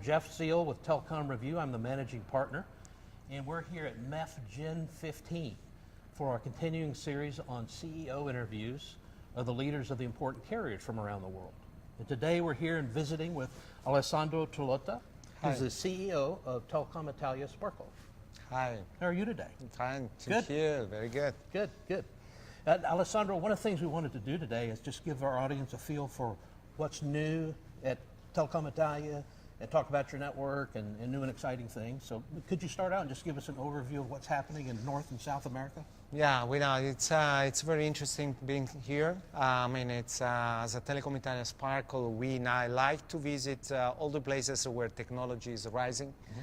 Jeff Seal with Telecom Review. I'm the managing partner, and we're here at MEF Gen 15 for our continuing series on CEO interviews of the leaders of the important carriers from around the world. And today we're here and visiting with Allesandro Talota, who's the CEO of Telecom Italia Sparkle. Hi. How are you today? Fine, thank you. Very good. Good, good. Allesandro, one of the things we wanted to do today is just give our audience a feel for what's new at Telecom Italia and talk about your network and new and exciting things. So could you start out and just give us an overview of what's happening in North and South America? Yeah, we know it's very interesting being here. It's as a Telecom Italia Sparkle, we now like to visit all the places where technology is rising. Mm-hmm.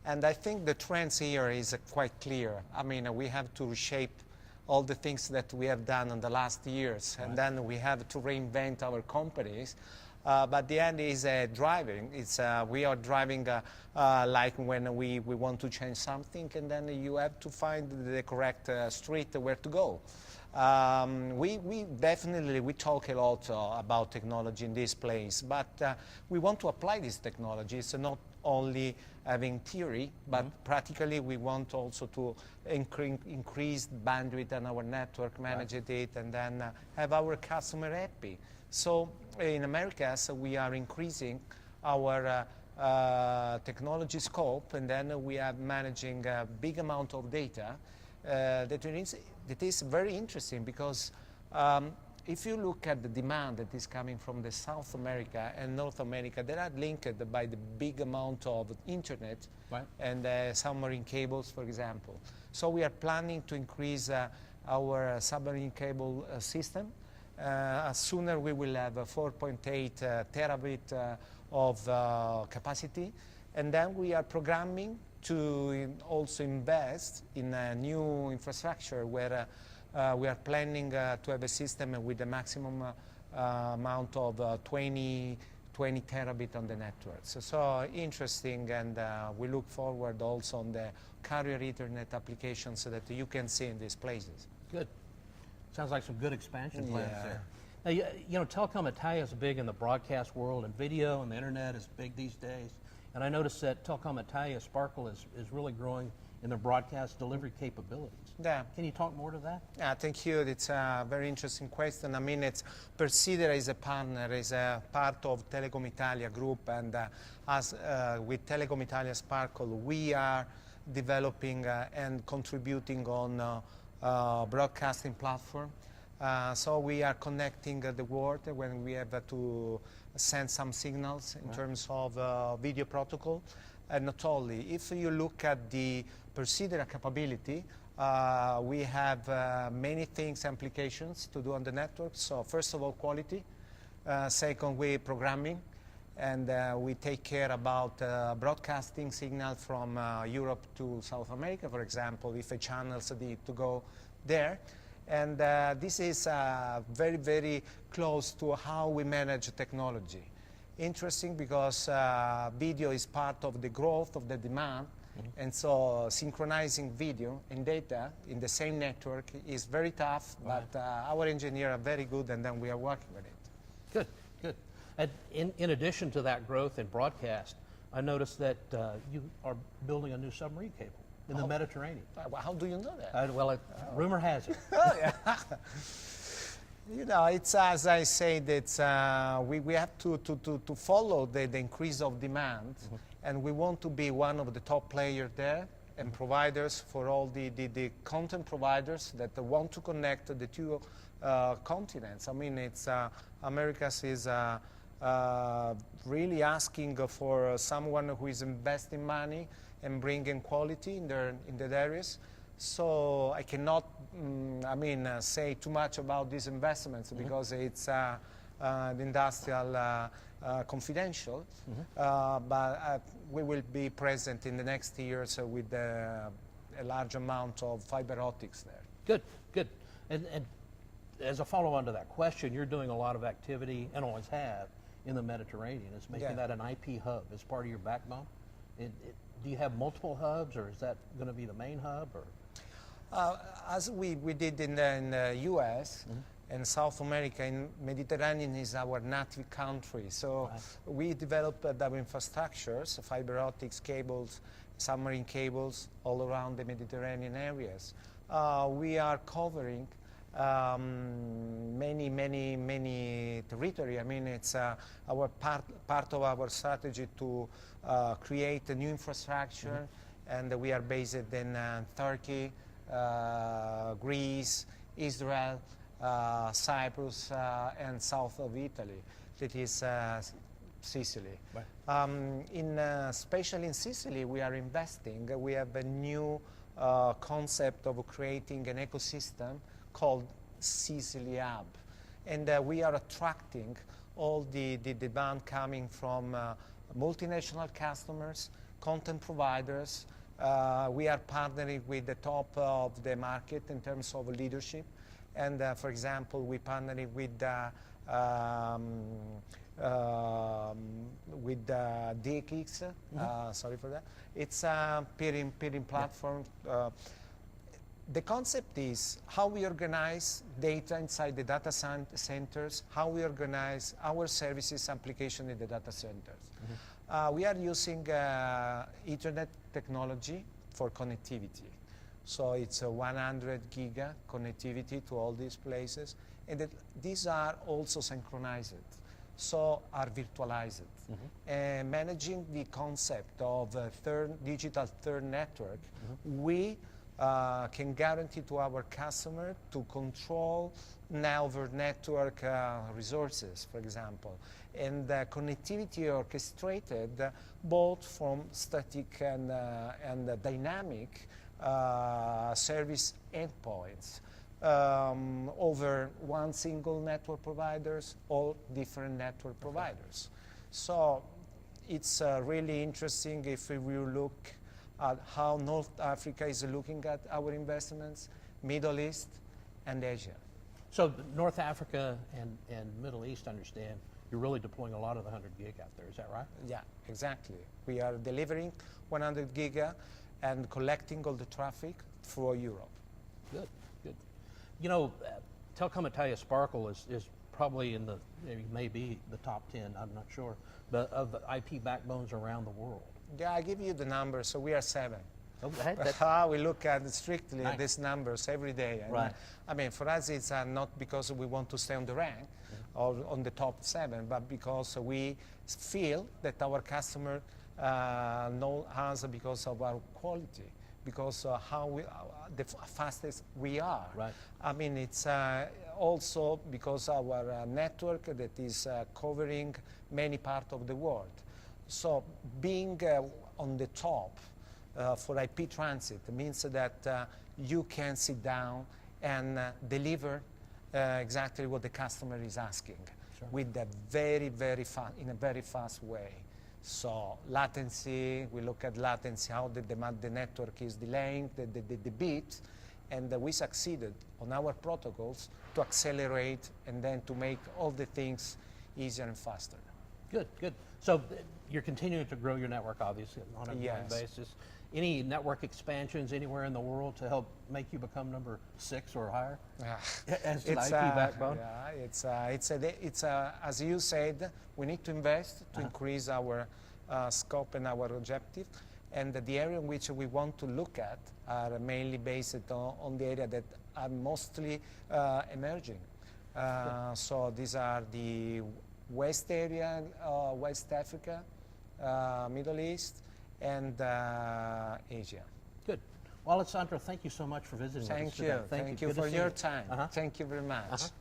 And I think the trends here is quite clear. We have to reshape all the things that we have done in the last years, right. And then we have to reinvent our companies. But the end is driving. We are driving like when we want to change something, and then you have to find the correct street where to go. We definitely talk a lot about technology in this place, but we want to apply this technology. It's not only having theory, but practically we want also to increase bandwidth on our network, manage it, and then have our customer happy. So in Americas, we are increasing our technology scope, and then we are managing a big amount of data that is very interesting because if you look at the demand that is coming from the South America and North America, they are linked by the big amount of internet, right, and submarine cables, for example. So we are planning to increase our submarine cable system. Sooner we will have a 4.8 terabit of capacity, and then we are programming to also invest in a new infrastructure where we are planning to have a system with a maximum amount of 20 terabit on the network. So interesting, and we look forward also on the carrier Ethernet applications that you can see in these places. Good. Sounds like some good expansion plans there. Now, you know, Telecom Italia is big in the broadcast world, and video and the internet is big these days. And I noticed that Telecom Italia Sparkle is really growing in their broadcast delivery capabilities. Yeah. Can you talk more to that? Yeah, thank you. It's a very interesting question. It's Persidera is a partner, is a part of Telecom Italia group, and as with Telecom Italia Sparkle, we are developing and contributing on broadcasting platform. So we are connecting the world when we have to send some signals in terms of video protocol. And not only, if you look at the Persidera capability, we have many things, applications to do on the network. So first of all, quality. Second, we programming. And we take care about broadcasting signal from Europe to South America, for example, if a channels need to go there. And this is very, very close to how we manage technology. Interesting because video is part of the growth of the demand, and so synchronizing video and data in the same network is very tough, but our engineers are very good, and then we are working with it. Good, good. And in addition to that growth in broadcast, I noticed that you are building a new submarine cable in the Mediterranean. How do you know that? Rumor has it. Oh, yeah. You know, it's as I said, it's we have to follow the increase of demand, and we want to be one of the top players there and providers for all the content providers that want to connect the two continents. It's Americas is really asking for someone who is investing money and bringing quality in their areas. So I cannot, say too much about these investments because it's industrial confidential. But we will be present in the next years with a large amount of fiber optics there. Good, good. And as a follow-on to that question, you're doing a lot of activity, and always have, in the Mediterranean. It's making that an IP hub as part of your backbone. Do you have multiple hubs, or is that going to be the main hub? Or As we did in the US and South America, in Mediterranean is our native country. So we developed our infrastructures, fiber optics cables, submarine cables all around the Mediterranean areas. We are covering many territory. I mean, it's our part of our strategy to create a new infrastructure, and we are based in Turkey, Greece, Israel, Cyprus, and south of Italy. That is Sicily. Right. Especially in Sicily, we are investing. We have a new concept of creating an ecosystem called Sicily Hub, and we are attracting all the demand coming from multinational customers, content providers. We are partnering with the top of the market in terms of leadership, and for example, we partnering with DX. Sorry for that. It's a peering platform. The concept is how we organize data inside the data centers, how we organize our services application in the data centers. We are using Ethernet technology for connectivity. So it's a 100 giga connectivity to all these places. And these are also synchronized, so are virtualized. Managing the concept of digital third network, we can guarantee to our customer to control now their network resources, for example, and connectivity orchestrated both from static and dynamic service endpoints over one single network providers or different network providers. So it's really interesting if we look at how North Africa is looking at our investments, Middle East, and Asia. So North Africa and Middle East, I understand, you're really deploying a lot of the 100 gig out there, is that right? Yeah, exactly. We are delivering 100 giga and collecting all the traffic through Europe. Good, good. You know, Telecom Italia Sparkle is probably in the, maybe the top 10, I'm not sure, but of the IP backbones around the world. Yeah, I give you the numbers. So we are 7. Okay. We look at strictly at these numbers every day. Right. I mean, for us, it's not because we want to stay on the rank or on the top 7, but because we feel that our customer know us because of our quality, because the fastest we are. Right. I mean, it's also because our network that is covering many parts of the world. So being on the top for IP transit means that you can sit down and deliver exactly what the customer is asking with a very fast way. So latency, we look at latency, how the network is delaying the bit, and we succeeded on our protocols to accelerate and then to make all the things easier and faster. Good, good. So you're continuing to grow your network, obviously, on a ongoing basis. Any network expansions anywhere in the world to help make you become number 6 or higher as an IP backbone? Yeah, it's as you said, we need to invest to increase our scope and our objective. And the area in which we want to look at are mainly based on the area that are mostly emerging. So these are the West area, West Africa, Middle East, and Asia. Good. Well, Allesandro, thank you so much for visiting us today. Thank you for your time. Thank you very much.